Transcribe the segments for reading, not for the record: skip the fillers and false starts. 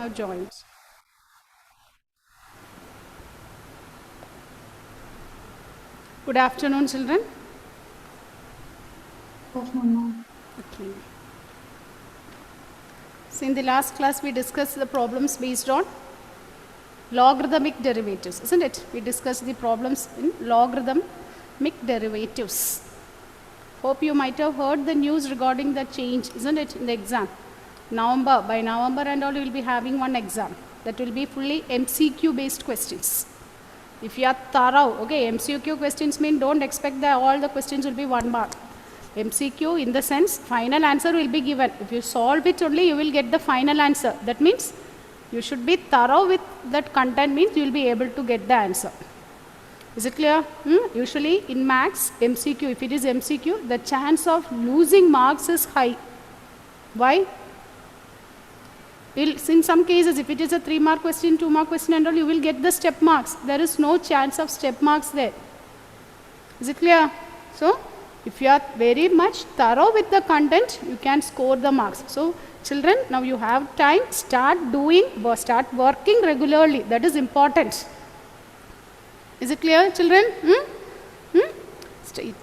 Have joined. Good afternoon, children. Okay. So in the last class we discussed the problems based on logarithmic derivatives, isn't it? We discussed the problems in logarithmic derivatives. Hope you might have heard the news regarding the change, isn't it, in the exam. By November and all you will be having one exam that will be fully MCQ based questions. If you are thorough, okay, MCQ questions mean don't expect that all the questions will be 1 mark. MCQ in the sense final answer will be given. If you solve it only, you will get the final answer. That means you should be thorough with that content, means you will be able to get the answer. Is it clear? Usually in maths, MCQ, if it is MCQ, the chance of losing marks is high. Why? In some cases, if it is a 3-mark question, 2-mark question and all, you will get the step marks. There is no chance of step marks there. Is it clear? So, if you are very much thorough with the content, you can score the marks. So, children, now you have time, start working regularly. That is important. Is it clear, children?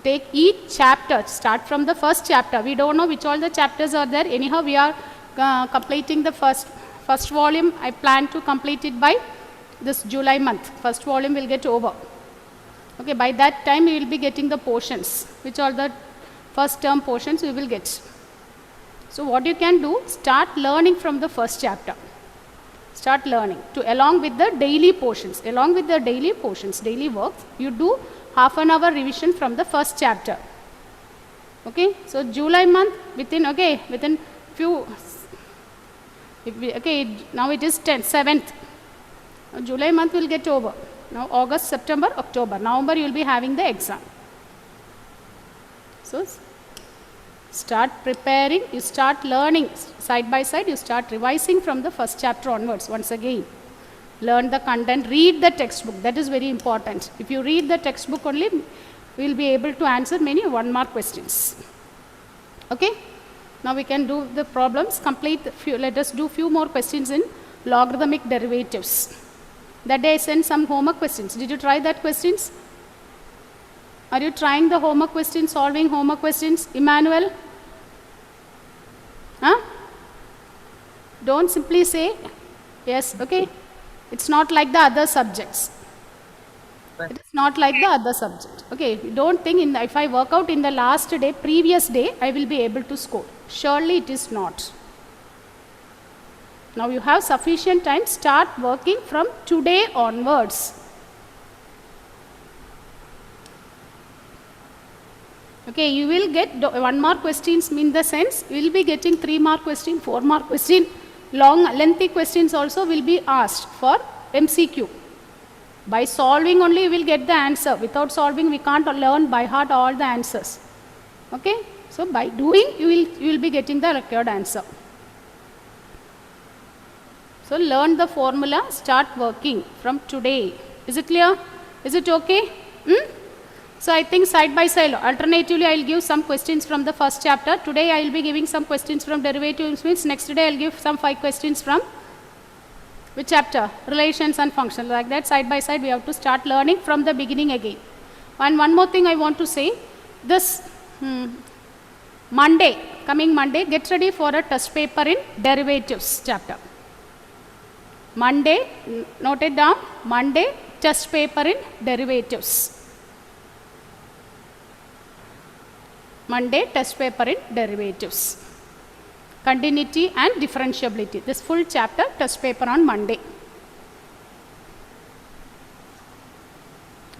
Take each chapter, start from the first chapter. We don't know which all the chapters are there. Anyhow, we are completing the first volume. I plan to complete it by this July month. First volume will get over. Okay, by that time you will be getting the portions, which are the first term portions you will get. So what you can do, start learning from the first chapter. Start learning along with the daily portions. Along with the daily portions, daily works, you do half an hour revision from the first chapter. Okay, so July month within few. Now it is 7th. July month will get over. Now August, September, October, November you will be having the exam. So start preparing, you start learning side by side, you start revising from the first chapter onwards once again. Learn the content, read the textbook, that is very important. If you read the textbook only, we will be able to answer many 1-mark questions. Okay? Now we can do the problems, let us do few more questions in logarithmic derivatives. That day I sent some homework questions. Did you try that questions? Are you trying the homework questions, solving homework questions? Emmanuel? Huh? Don't simply say yes, okay? It's not like the other subjects. It is not like the other subject. Okay, don't think if I work out in the last day, previous day, I will be able to score. Surely it is not. Now you have sufficient time, start working from today onwards. Okay, you will get 1-mark questions in the sense, you will be getting 3-mark question, 4-mark question, lengthy questions also will be asked for MCQ. By solving only you will get the answer. Without solving we can't learn by heart all the answers. Okay, so by doing you will be getting the required answer. So learn the formula, start working from today. Is it clear? Is it okay? So I think side by side, alternatively I will give some questions from the first chapter. Today I will be giving some questions from derivatives, means next day I will give some 5 questions from which chapter? Relations and functions. Like that, side by side we have to start learning from the beginning again. And one more thing I want to say, this coming Monday, get ready for a test paper in derivatives chapter. Monday, note it down, Monday, test paper in derivatives. Monday, test paper in derivatives. Continuity and differentiability. This full chapter, test paper on Monday.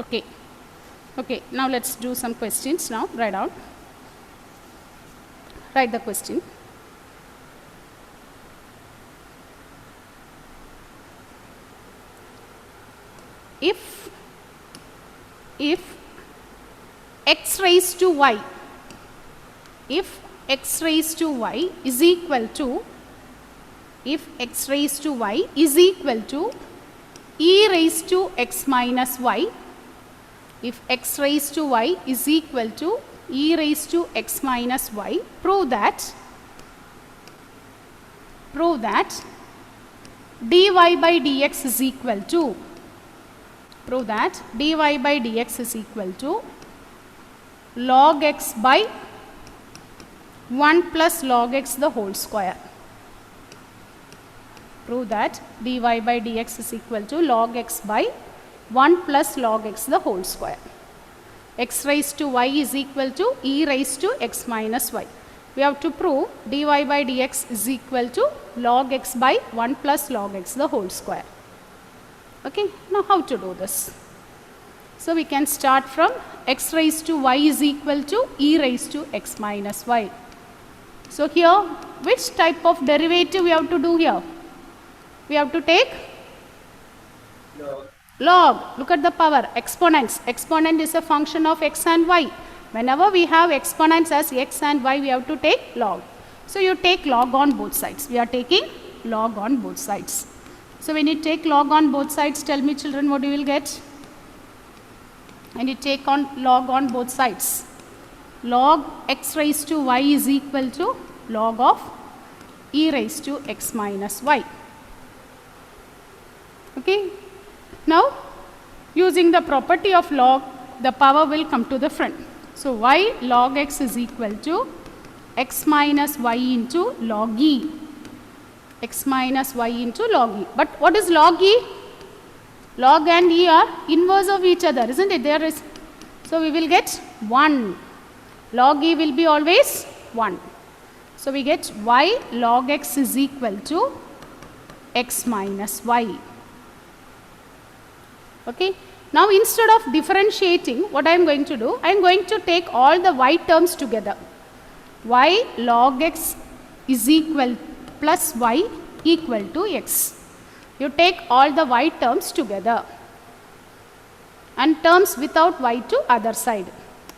Okay. Okay, now let's do some questions now. Write down. Write the question. If x raised to y, if x raised to y is equal to, if x raised to y is equal to e raised to x minus y, if x raised to y is equal to e raised to x minus y, prove that dy by dx is equal to, prove that dy by dx is equal to log x by 1 plus log x the whole square. Prove that dy by dx is equal to log x by 1 plus log x the whole square. X raised to y is equal to e raised to x minus y. We have to prove dy by dx is equal to log x by 1 plus log x the whole square. Okay, now how to do this? So we can start from x raised to y is equal to e raised to x minus y. So here, which type of derivative we have to do here? We have to take log. Look at the power, exponents. Exponent is a function of x and y. Whenever we have exponents as x and y, we have to take log. So you take log on both sides. We are taking log on both sides. So when you take log on both sides, tell me children what you will get. When you take on log on both sides, log x raised to y is equal to log of e raised to x minus y. Okay. Now, using the property of log, the power will come to the front. So, y log x is equal to x minus y into log e. X minus y into log e. But what is log e? Log and e are inverse of each other, isn't it? There is. So, we will get 1. Log e will be always 1. So, we get y log x is equal to x minus y. Okay. Now, instead of differentiating, what I am going to do? I am going to take all the y terms together. Y log x is equal plus y equal to x. You take all the y terms together and terms without y to other side.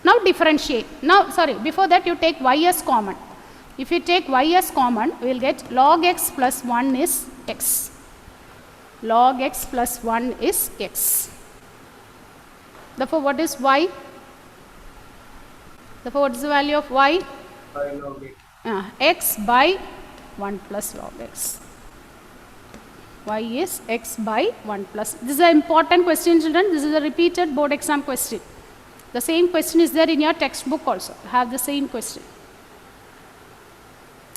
Now, differentiate. Now, sorry, before that you take y as common. If you take y as common, we will get log x plus 1 is x. Log x plus 1 is x. Therefore, what is y? Therefore, what is the value of y? Log x. X by 1 plus log x. Y is x by 1 plus. This is an important question, children. This is a repeated board exam question. The same question is there in your textbook also. Have the same question.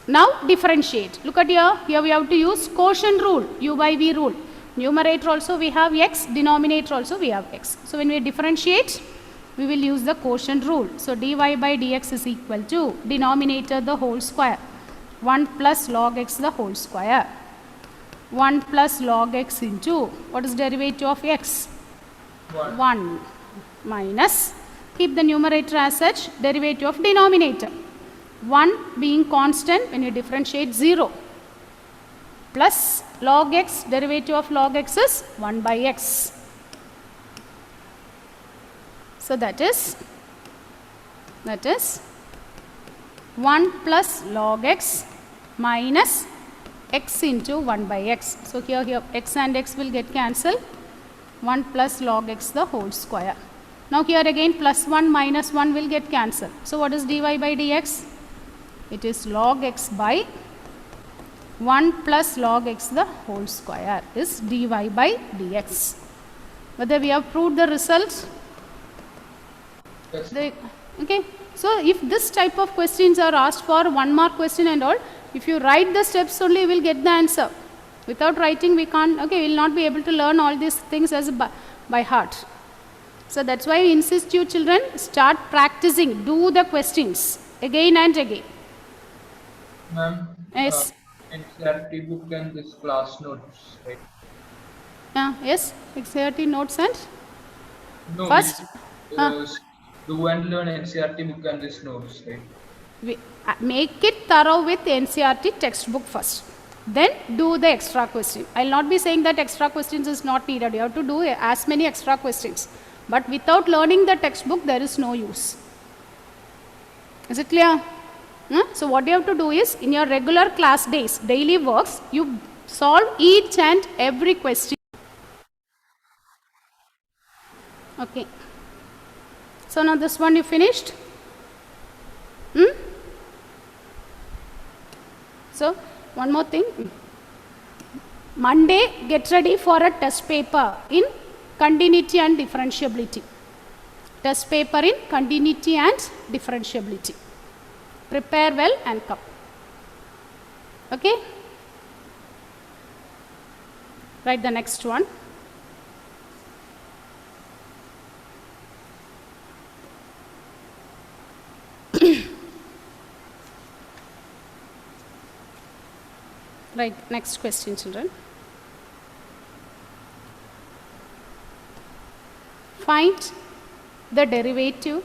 Now, differentiate. Look at here. Here we have to use quotient rule, u by v rule. Numerator also we have x, denominator also we have x. So, when we differentiate, we will use the quotient rule. So, dy by dx is equal to denominator the whole square, 1 plus log x the whole square, 1 plus log x into, what is derivative of x? 1 minus, keep the numerator as such, derivative of denominator. 1 being constant, when you differentiate 0, plus log x, derivative of log x is 1 by x. So, that is 1 plus log x minus x into 1 by x. So, here x and x will get cancelled, 1 plus log x the whole square. Now, here again plus 1 minus 1 will get cancelled. So, what is dy by dx? It is log x by 1 plus log x the whole square is dy by dx. Whether we have proved the result? Yes. Okay. So, if this type of questions are asked for 1 mark question and all, if you write the steps only, you will get the answer. Without writing, we can't, okay, we will not be able to learn all these things as by heart. So, that is why I insist you children, start practicing, do the questions again and again. Ma'am, Yes. NCERT book and this class notes, right? Yes, XRT notes and No, first do and learn NCERT book and this notes, right? we make it thorough with NCERT textbook first. Then do the extra question. I will not be saying that extra questions is not needed. You have to do as many extra questions. But without learning the textbook, there is no use. Is it clear? So, what you have to do is, in your regular class days, daily works, you solve each and every question. Okay. So, now this one you finished? So, one more thing. Monday, get ready for a test paper in continuity and differentiability. Test paper in continuity and differentiability. Prepare well and come. Okay? Write the next one. Right, next question, children. Find the derivative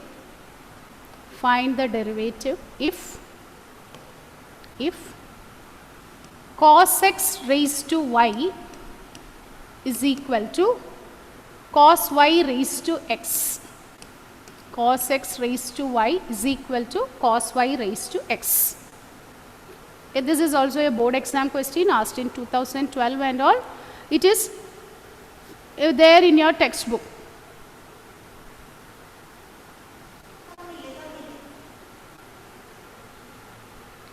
if cos x raised to y is equal to cos y raised to x. Cos x raised to y is equal to cos y raised to x. This is also a board exam question asked in 2012 and all. It is there in your textbook.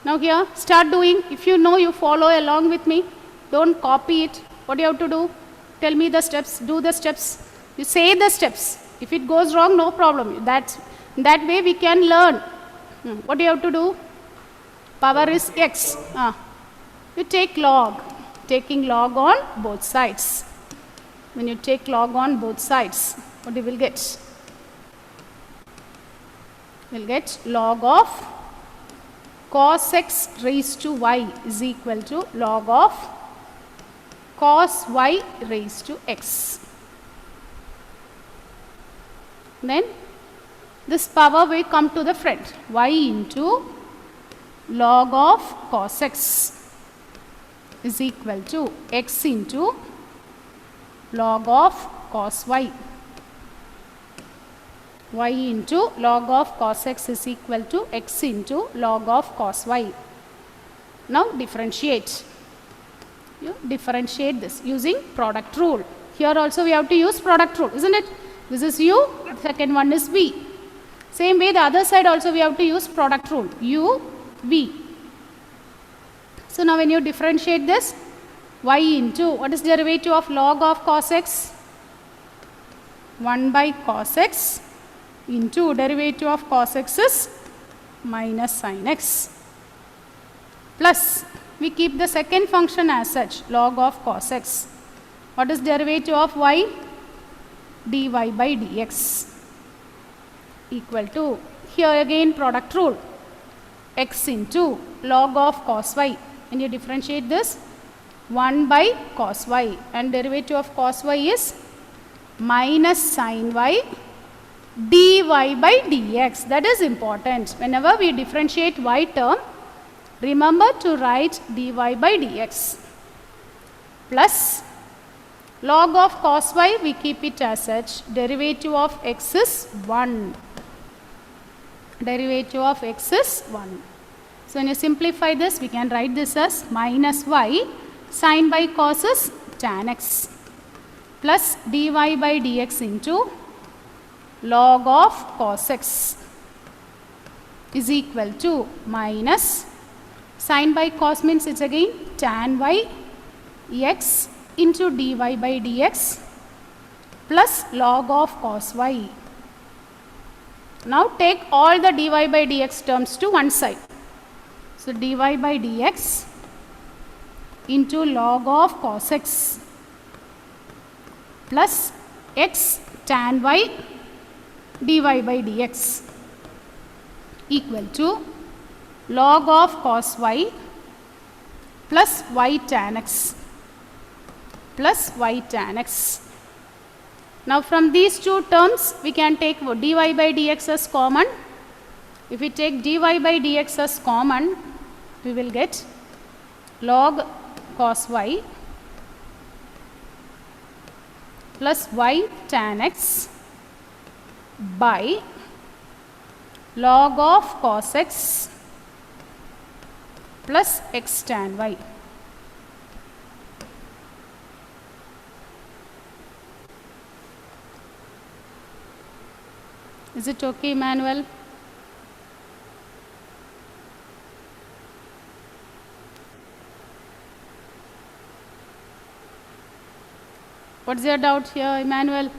Now here, start doing. If you know, you follow along with me. Don't copy it. What do you have to do? Tell me the steps. Do the steps. You say the steps. If it goes wrong, no problem. That way we can learn. What do you have to do? Power is x. You take log. Taking log on both sides. When you take log on both sides, what you will get? You will get log of cos x raised to y is equal to log of cos y raised to x. Then this power will come to the front. Y into log of cos x is equal to x into log of cos y. Y into log of cos x is equal to x into log of cos y. Now differentiate. You differentiate this using product rule. Here also we have to use product rule, isn't it? This is u, second one is v. Same way the other side also we have to use product rule. U, v. So now when you differentiate this, y into, what is derivative of log of cos x? 1 by cos x into derivative of cos x is minus sin x, plus we keep the second function as such, log of cos x. What is derivative of y? dy by dx equal to, here again product rule, x into log of cos y. When you differentiate this, 1 by cos y, and derivative of cos y is minus sin y dy by dx. That is important. Whenever we differentiate y term, remember to write dy by dx, plus log of cos y, we keep it as such, derivative of x is 1. Derivative of x is 1. So when you simplify this, we can write this as minus y sin by cos is tan x, plus dy by dx into log of cos x is equal to minus sin by cos means it's again tan y x into dy by dx plus log of cos y. Now take all the dy by dx terms to one side. So dy by dx into log of cos x plus x tan y dy by dx equal to log of cos y plus y tan x plus y tan x. Now from these two terms we can take dy by dx as common. If we take dy by dx as common, we will get log cos y plus y tan x by log of cos x plus x tan y. Is it okay, Emmanuel? What's your doubt here, Emmanuel?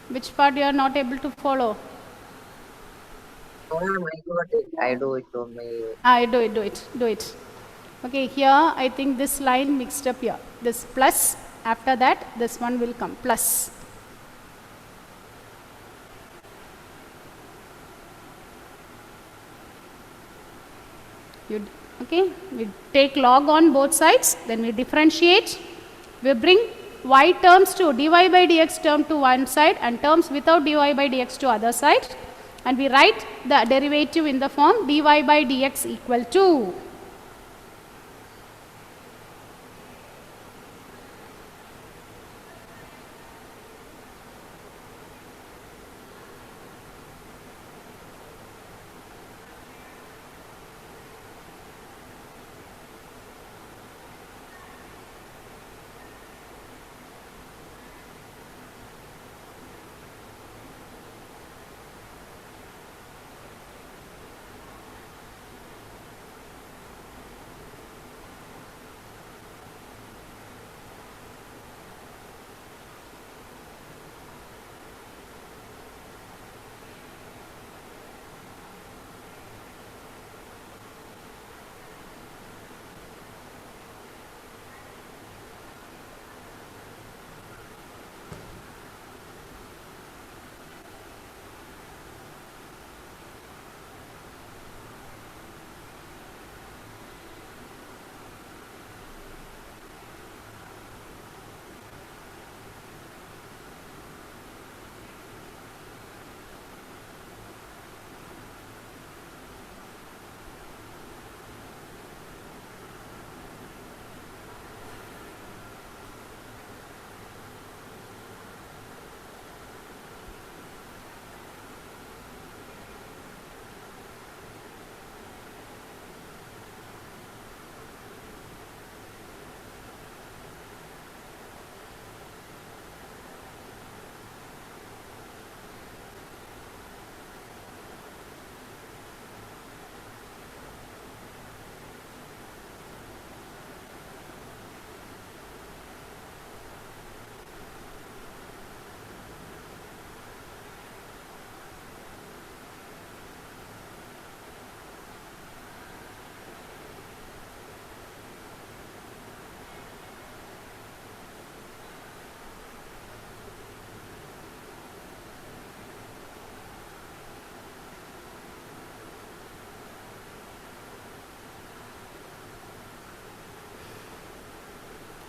Which part you are not able to follow? No, ma'am, I got it. I do it on my. Do it. Okay, here I think this line mixed up here. This plus, after that, this one will come, plus. Okay, we take log on both sides, then we differentiate. We bring y terms to dy by dx term to one side and terms without dy by dx to other side, and we write the derivative in the form dy by dx equal to.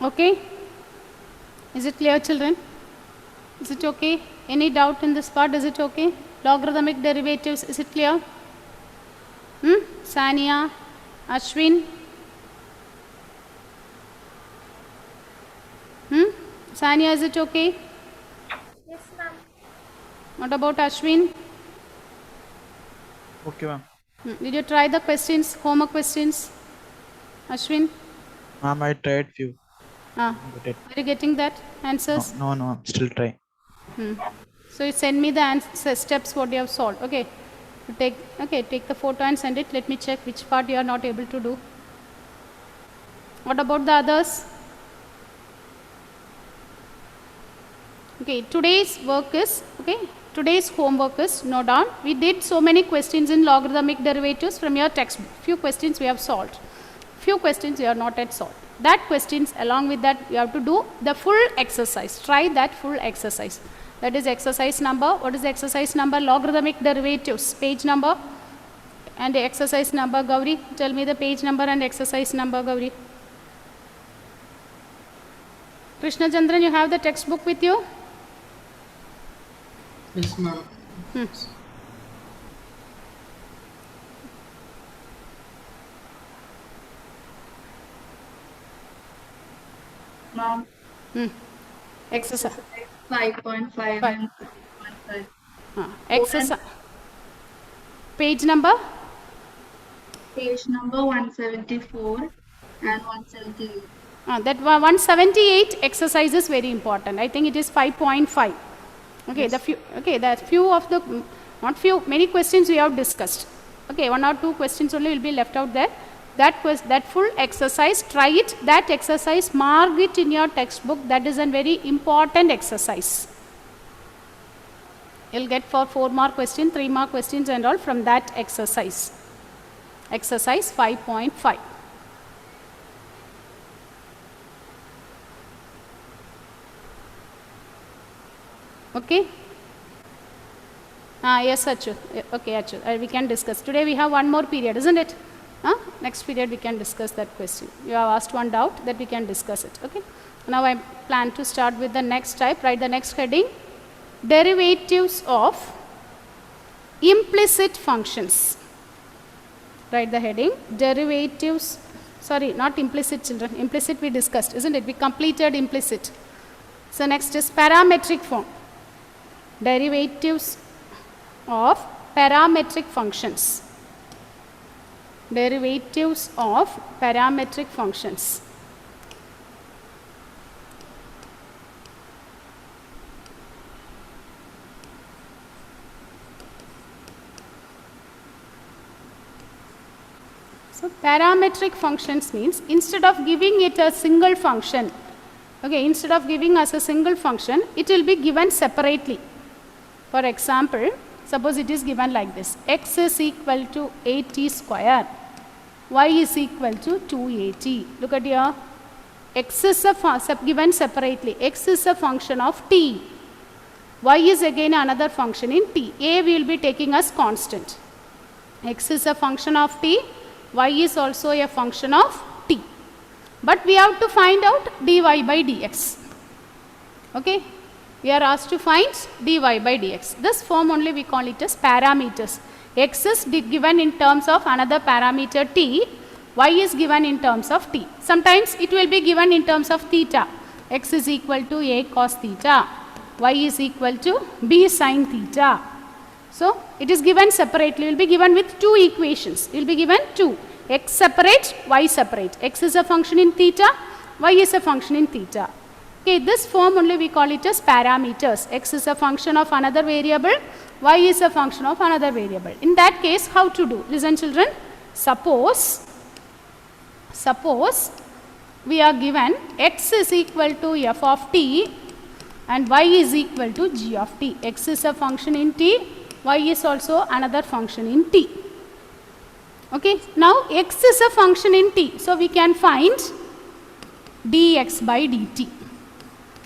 Okay? Is it clear, children? Is it okay? Any doubt in this part? Is it okay? Logarithmic derivatives, is it clear? Sania, Ashwin? Sania, is it okay? Yes, ma'am. What about Ashwin? Okay, ma'am. Did you try the questions, homework questions? Ashwin? Ma'am, I tried few. Are you getting that answers? No, I'm still trying. So you send me the answer, steps what you have solved. Okay. Take the photo and send it. Let me check which part you are not able to do. What about the others? Okay, today's homework is, note down, we did so many questions in logarithmic derivatives from your textbook. Few questions we have solved. Few questions we have not yet solved. That questions, along with that, you have to do the full exercise. Try that full exercise. That is exercise number. What is the exercise number? Logarithmic derivatives. Page number and the exercise number. Gauri, tell me the page number and exercise number, Gauri. Krishna Chandran, you have the textbook with you? Yes, ma'am. Ma'am. Exercise. 5.5 and 6.5. Exercise. Page number? Page number 174 and 178. That 178 exercise is very important. I think it is 5.5. Okay, many questions we have discussed. Okay, one or two questions only will be left out there. that full exercise, try it. That exercise, mark it in your textbook. That is a very important exercise. You'll get for 4 mark question, 3 mark questions and all from that exercise. Exercise 5.5. Okay. Yes, Achu. Okay, Achu. We can discuss. Today we have one more period, isn't it? Next period we can discuss that question. You have asked one doubt, that we can discuss it. Okay. Now I plan to start with the next type. Write the next heading. Derivatives of implicit functions. Write the heading. Derivatives. Sorry, not implicit, children. Implicit we discussed, isn't it? We completed implicit. So next is parametric form. Derivatives of parametric functions. Derivatives of parametric functions. So parametric functions means instead of giving it a single function, okay, instead of giving us a single function, it will be given separately. For example, suppose it is given like this. X is equal to 80 square. Y is equal to 280. Look at here. X is given separately. X is a function of t. Y is again another function in t. A we will be taking as constant. X is a function of t. Y is also a function of t. But we have to find out dy by dx. Okay. We are asked to find dy by dx. This form only we call it as parameters. X is given in terms of another parameter t. Y is given in terms of t. Sometimes it will be given in terms of theta. X is equal to a cos theta. Y is equal to b sin theta. So it is given separately. It will be given with 2 equations. It will be given 2. X separate, y separate. X is a function in theta. Y is a function in theta. Okay, this form only we call it as parameters. X is a function of another variable, y is a function of another variable. In that case, how to do? Listen children, suppose we are given x is equal to f of t and y is equal to g of t. X is a function in t, y is also another function in t. Okay, now x is a function in t, so we can find dx by dt.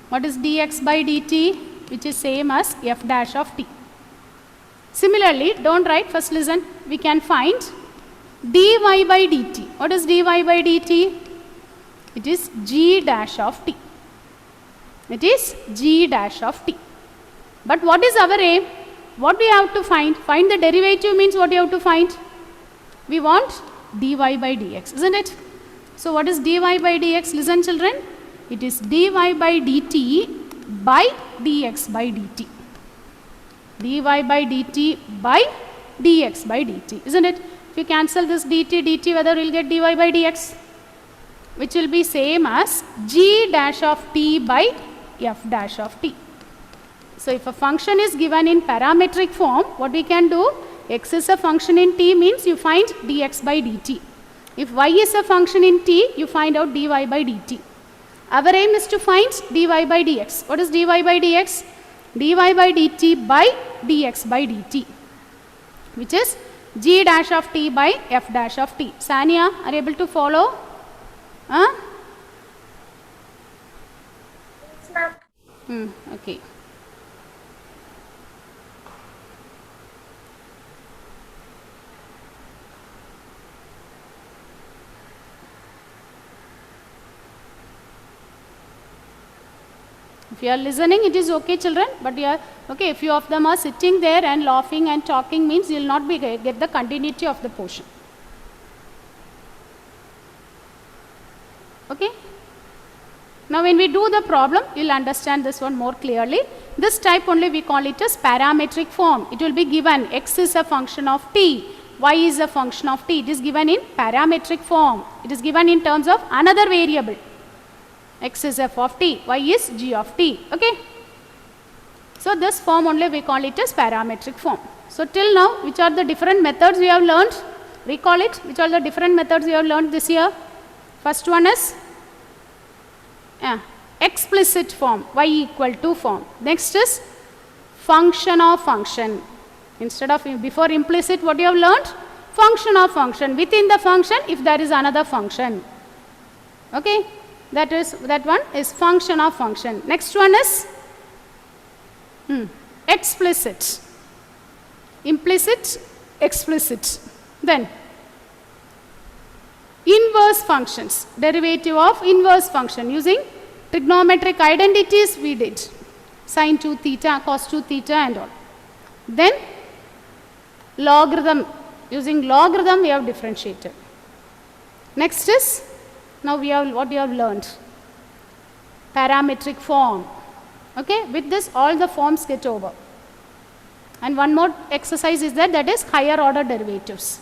What is dx by dt? Which is same as f dash of t. Similarly, don't write, first listen, we can find dy by dt. What is dy by dt? It is g dash of t. It is g dash of t. But what is our aim? What we have to find? Find the derivative means what you have to find? We want dy by dx, isn't it? So what is dy by dx? Listen children. It is dy by dt by dx by dt. Dy by dt by dx by dt, isn't it? If you cancel this dt, whether we will get dy by dx, which will be same as g dash of t by f dash of t. So if a function is given in parametric form, what we can do? X is a function in t means you find dx by dt. If y is a function in t, you find out dy by dt. Our aim is to find dy by dx. What is dy by dx? Dy by dt by dx by dt, which is g dash of t by f dash of t. Sania, are you able to follow? Okay. If you are listening, it is okay children, but you are okay. If few of them are sitting there and laughing and talking means you will not be get the continuity of the portion. Okay. Now when we do the problem, you will understand this one more clearly. This type only we call it as parametric form. It will be given x is a function of t, y is a function of t. It is given in parametric form. It is given in terms of another variable. X is f of t, y is g of t. Okay. So this form only we call it as parametric form. So till now, which are the different methods we have learned? Recall it. Which are the different methods you have learned this year? First one is explicit form, y equal to form. Next is function of function. Instead of before implicit, what you have learned? Function of function. Within the function, if there is another function. Okay, that one is function of function. Next one is explicit, implicit, explicit. Then inverse functions, derivative of inverse function using trigonometric identities we did, sin 2 theta, cos 2 theta and all. Then logarithm, using logarithm we have differentiated. Next is, now we have what we have learned, parametric form. Okay, with this all the forms get over. And one more exercise is there, that is higher order derivatives.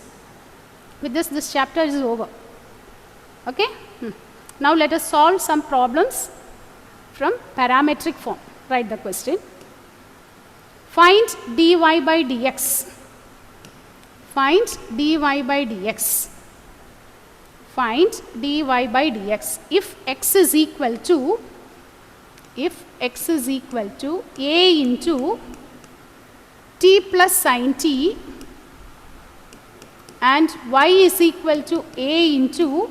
With this chapter is over. Okay, now let us solve some problems from parametric form. Write the question. Find dy by dx. Find dy by dx. Find dy by dx. If x is equal to a into t plus sin t and y is equal to a into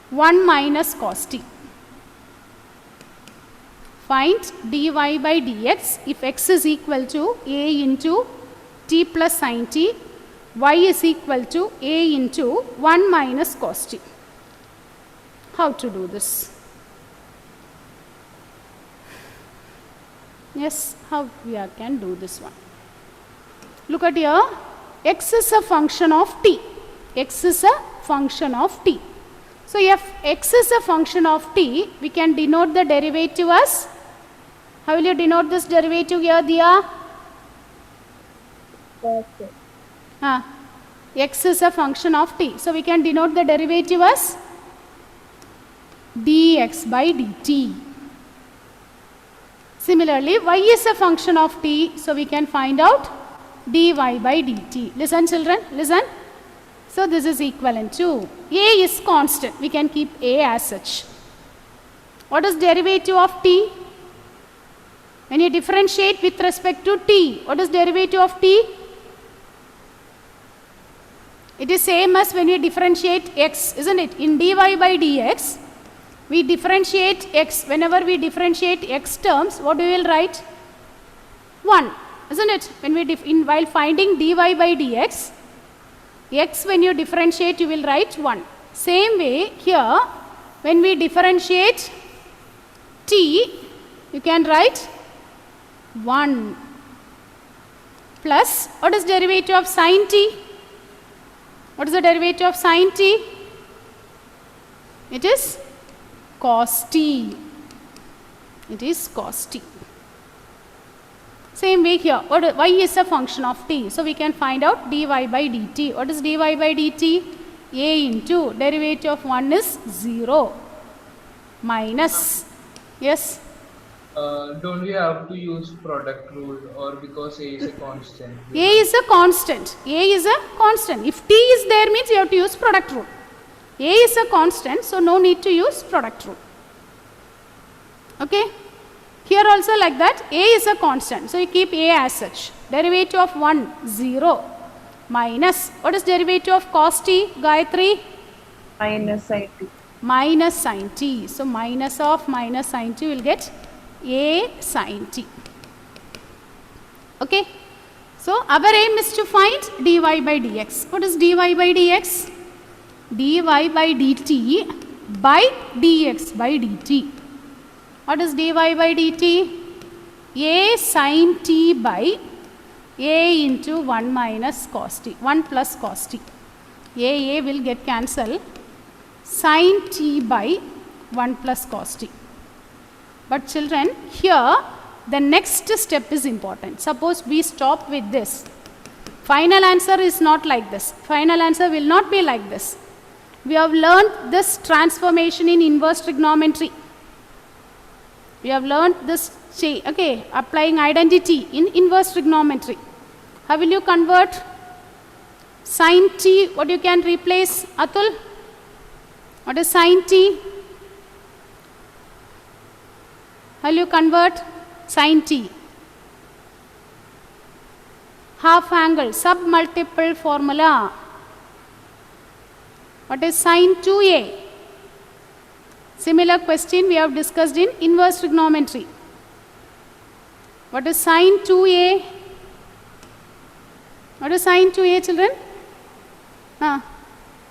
1 minus cos t. Find dy by dx if x is equal to a into t plus sin t, y is equal to a into 1 minus cos t. How to do this? Yes, how we can do this one? Look at here, x is a function of t. X is a function of t. So, if x is a function of t, we can denote the derivative as, how will you denote this derivative here, Diya? X is a function of t. So, we can denote the derivative as dx by dt. Similarly, y is a function of t. So, we can find out dy by dt. Listen children, listen. So, this is equivalent to, a is constant, we can keep a as such. What is derivative of t? When you differentiate with respect to t, what is derivative of t? It is same as when you differentiate x, isn't it? In dy by dx, we differentiate x. Whenever we differentiate x terms, what we will write? 1, isn't it? When we while finding dy by dx, x when you differentiate you will write 1. Same way here when we differentiate t you can write 1 plus what is derivative of sin t? What is the derivative of sin t? It is cos t. It is cos t. Same way here, y is a function of t. So, we can find out dy by dt. What is dy by dt? A into derivative of 1 is 0 minus, yes? Don't we have to use product rule or because a is a constant? A is a constant. A is a constant. If t is there means you have to use product rule. A is a constant, so no need to use product rule. Okay? Here also like that, a is a constant. So, you keep a as such. Derivative of 1, 0 minus, what is derivative of cos t, Gayatri? Minus sin t. Minus sin t. So, minus of minus sin t will get a sin t. Okay. So, our aim is to find dy by dx. What is dy by dx? Dy by dt by dx by dt. What is dy by dt? A sin t by a into 1 minus cos t, 1 plus cos t. A will get cancelled. Sin t by 1 plus cos t. But children, here the next step is important. Suppose we stop with this. Final answer is not like this. Final answer will not be like this. We have learned this transformation in inverse trigonometry. We have learned this, okay, applying identity in inverse trigonometry. How will you convert Sin t, what you can replace, Atul? What is sin t? How will you convert sin t? Half angle, submultiple formula. What is sin 2a? Similar question we have discussed in inverse trigonometry. What is sin 2a? What is sin 2a, children?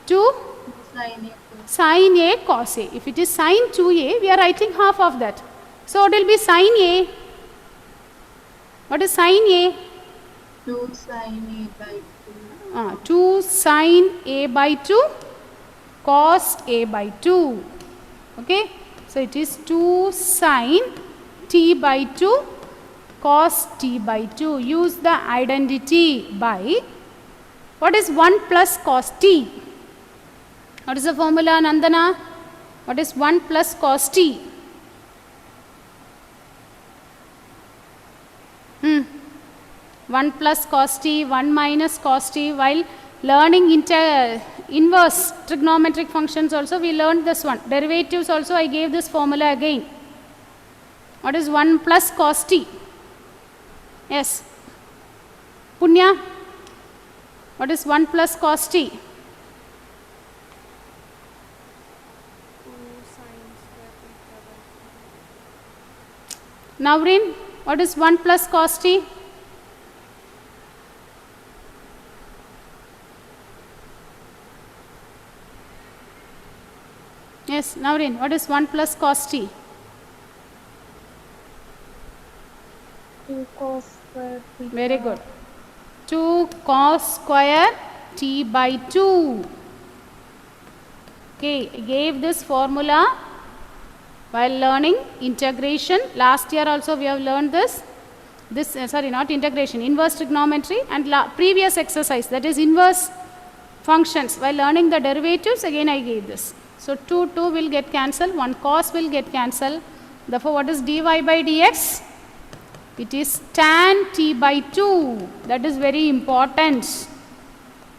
2 sin a cos a. If it is sin 2a, we are writing half of that. So what will be sin a? What is sin a? 2 sin a by 2. 2 sin a by 2 cos a by 2. Okay. So it is 2 sin t by 2 cos t by 2. Use the identity by, what is 1 plus cos t? What is the formula, Nandana? What is 1 plus cos t? 1 plus cos t, 1 minus cos t. While learning inverse trigonometric functions also, we learned this one. Derivatives also, I gave this formula again. What is 1 plus cos t? Yes. Punya? What is 1 plus cos t? Navrin, what is 1 plus cos t? Yes, Navrin, what is 1 plus cos t? 2 cos square t. Very good. 2 cos square t by 2. Okay, I gave this formula while learning integration. Last year also we have learned this. Sorry, not integration, inverse trigonometry, and previous exercise, that is inverse functions. While learning the derivatives, again I gave this. So 2 will get cancelled, 1 cos will get cancelled. Therefore, what is dy by dx? It is tan t by 2. That is very important.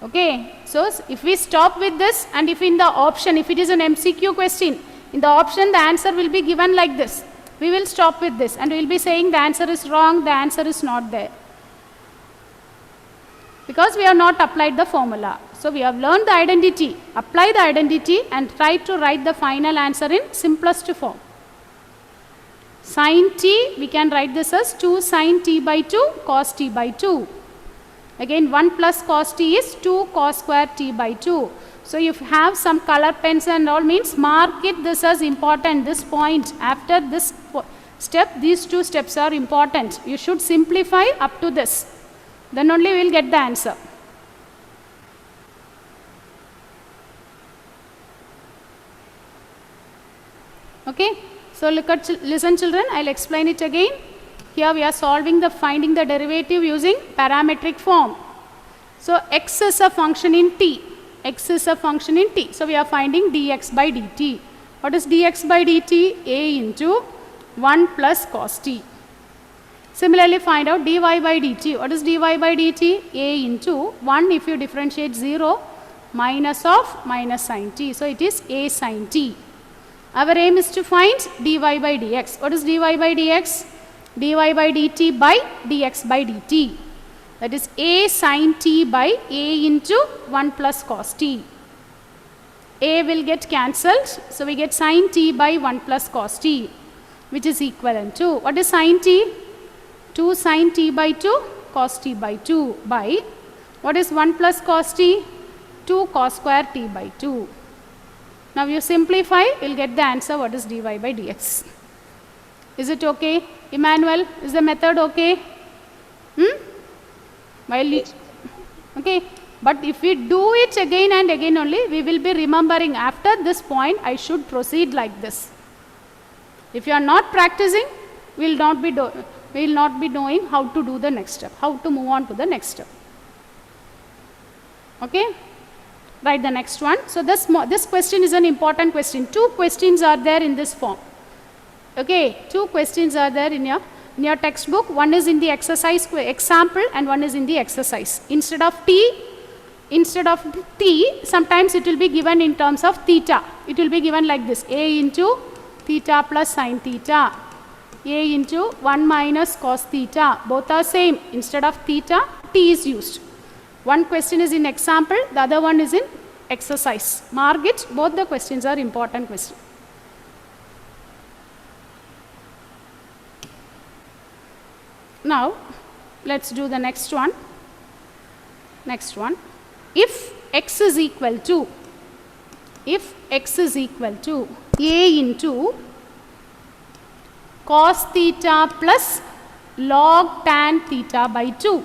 Okay. So if we stop with this, and if in the option, if it is an MCQ question, in the option the answer will be given like this. We will stop with this and we will be saying the answer is wrong, the answer is not there. Because we have not applied the formula. So we have learned the identity, apply the identity and try to write the final answer in simplest form. Sin t, we can write this as 2 sin t by 2 cos t by 2. Again 1 plus cos t is 2 cos square t by 2. So if you have some color pens and all, means mark it this as important, this point. After this step, these 2 steps are important. You should simplify up to this. Then only we will get the answer. Okay. So listen children, I will explain it again. Here we are finding the derivative using parametric form. So x is a function in t. X is a function in t. So we are finding dx by dt. What is dx by dt? A into 1 plus cos t. Similarly, find out dy by dt. What is dy by dt? A into 1 if you differentiate 0 minus of minus sin t. So it is a sin t. Our aim is to find dy by dx. What is dy by dx? dy by dt by dx by dt. That is a sin t by a into 1 plus cos t. A will get cancelled. So we get sin t by 1 plus cos t, which is equivalent to, what is sin t? 2 sin t by 2 cos t by 2 by, what is 1 plus cos t? 2 cos square t by 2. Now you simplify, you will get the answer what is dy by dx. Is it okay? Emmanuel, is the method okay? Okay. But if we do it again and again only, we will be remembering after this point I should proceed like this. If you are not practicing, we will not be knowing how to do the next step, how to move on to the next step. Okay. Write the next one. So this question is an important question. 2 questions are there in this form. Okay, 2 questions are there in your textbook. One is in the exercise example and one is in the exercise. Instead of t, instead of t, sometimes it will be given in terms of theta. It will be given like this, a into theta plus sine theta, a into 1 minus cos theta. Both are same. Instead of theta, t is used. One question is in example, the other one is in exercise. Mark it, both the questions are important questions. Now, let's do the next one. Next one. If x is equal to a into cos theta plus log tan theta by 2.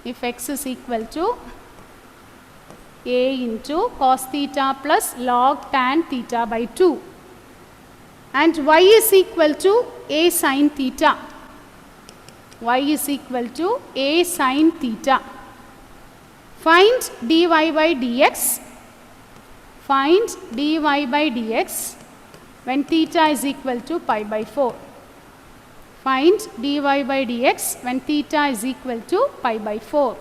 If x is equal to a into cos theta plus log tan theta by 2 and y is equal to a sin theta. Y is equal to a sin theta. Find dy by dx. Find dy by dx when theta is equal to pi by 4. Find dy by dx when theta is equal to pi by 4.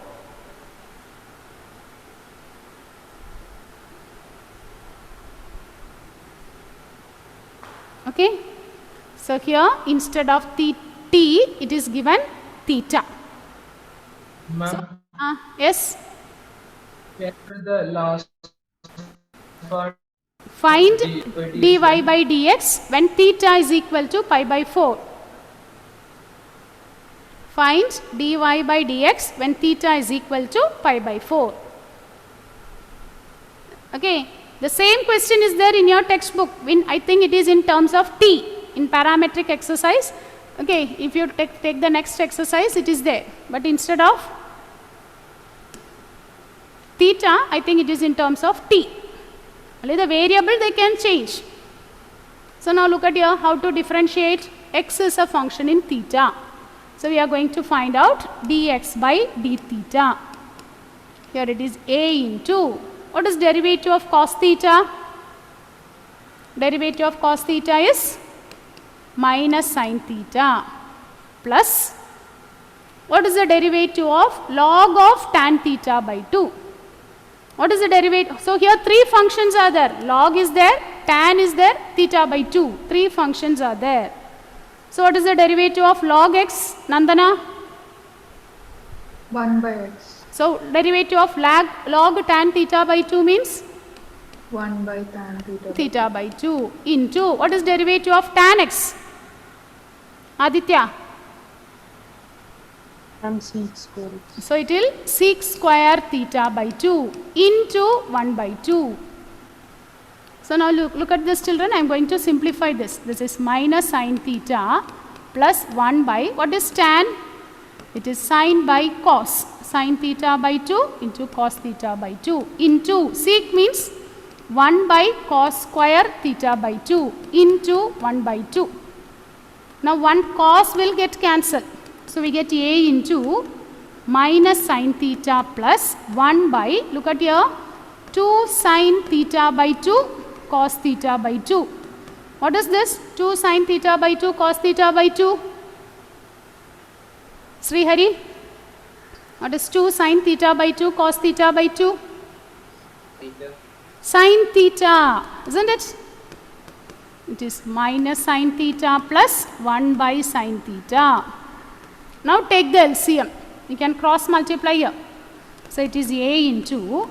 Okay. So here instead of t, it is given theta. Ma'am, Yes. the last part. Find dy by by dx when theta is equal to pi by 4. Find dy by dx when theta is equal to pi by 4. Okay. The same question is there in your textbook. I think it is in terms of t in parametric exercise. Okay. If you take the next exercise, it is there. But instead of theta, I think it is in terms of t. Only the variable they can change. So now look at here how to differentiate. X is a function in theta. So we are going to find out dx by d theta. Here it is a into, what is derivative of cos theta? Derivative of cos theta is minus sin theta plus, what is the derivative of log of tan theta by 2? What is the derivative? So here three functions are there. Log is there, tan is there, theta by 2. Three functions are there. So what is the derivative of log x, Nandana? 1 by x. So derivative of log tan theta by 2 means 1 by tan theta. theta by 2 into, what is derivative of tan x? Aditya? And sec square. So it will sec square theta by 2 into 1 by 2. So now look at this, children. I am going to simplify this. This is minus sin theta plus 1 by, what is tan? It is sin by cos. Sin theta by 2 into cos theta by 2 into sec means 1 by cos square theta by 2 into 1 by 2. Now 1 cos will get cancelled. So we get a into minus sin theta plus 1 by, look at here, 2 sin theta by 2 cos theta by 2. What is this? 2 sin theta by 2 cos theta by 2. Sri Hari? What is 2 sin theta by 2 cos theta by 2? Theta. Sin theta, isn't it? It is minus sin theta plus 1 by sin theta. Now take the LCM. You can cross multiply here. So it is a into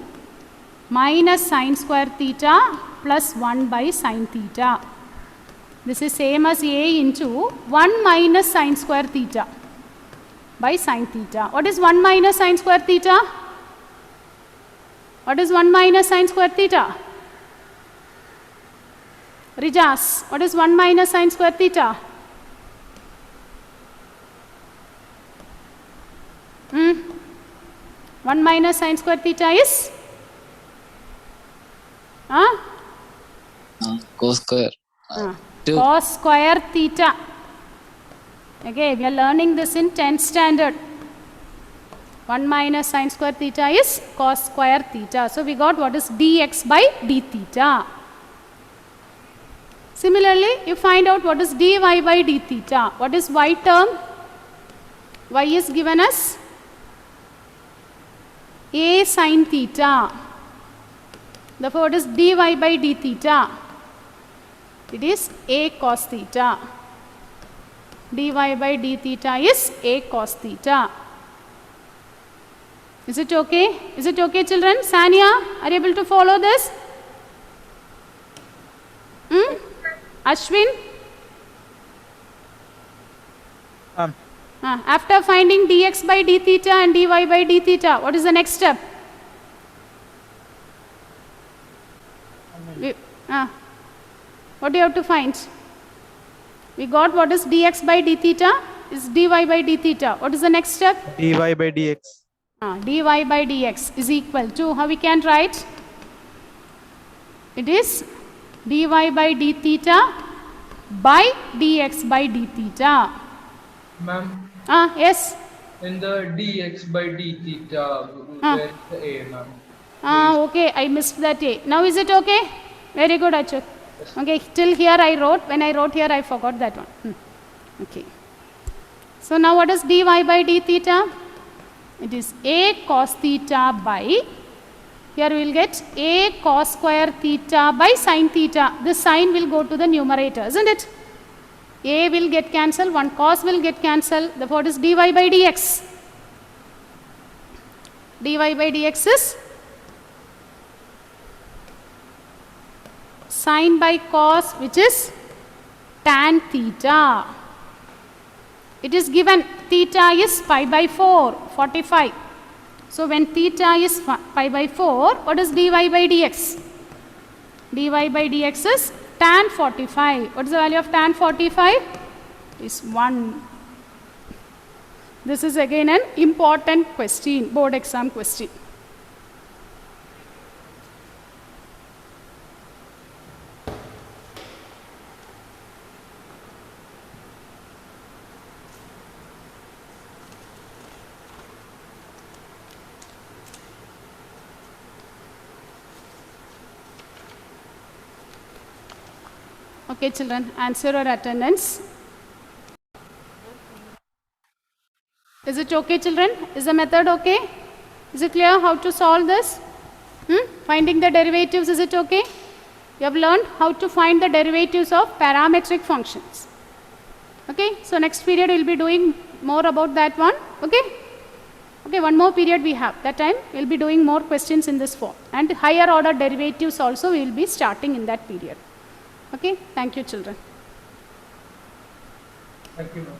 minus sin square theta plus 1 by sin theta. This is same as a into 1 minus sin square theta by sin theta. What is 1 minus sin square theta? What is 1 minus sin square theta? Rijas, what is 1 minus sin square theta? 1 minus sin square theta is? Cos square. 2. Cos square theta. Okay, we are learning this in 10th standard. 1 minus sin square theta is cos square theta. So we got what is dx by d theta. Similarly, you find out what is dy by d theta. What is y term? Y is given as a sine theta. Therefore, what is dy by d theta? It is a cos theta. Dy by d theta is a cos theta. Is it okay? Is it okay, children? Sania, are you able to follow this? Ashwin? After finding dx by d theta and dy by d theta, what is the next step? What do you have to find? We got what is dx by d theta is dy by d theta. What is the next step? dy by dx. Dy by dx is equal to, how we can write? It is dy by d theta by dx by d theta. Ma'am, Yes. in the dx by d theta, where is the a, ma'am? Okay, I missed that a. Now is it okay? Very good, Achut. Okay, till here I wrote. When I wrote here, I forgot that one. Okay. So now what is dy by d theta? It is a cos theta by, here we will get a cos square theta by sin theta. This sin will go to the numerator, isn't it? A will get cancelled, one cos will get cancelled. Therefore, it is dy by dx. Dy by dx is sin by cos, which is tan theta. It is given theta is pi by 4, 45. So, when theta is pi by 4, what is dy by dx? Dy by dx is tan 45. What is the value of tan 45? Is 1. This is again an important question, board exam question. Okay, children, answer your attendance. Is it okay, children? Is the method okay? Is it clear how to solve this? Finding the derivatives, is it okay? You have learned how to find the derivatives of parametric functions. Okay, so next period we will be doing more about that one. Okay? Okay, one more period we have. That time we will be doing more questions in this form. And higher order derivatives also we will be starting in that period. Okay, thank you, children. Thank you, ma'am.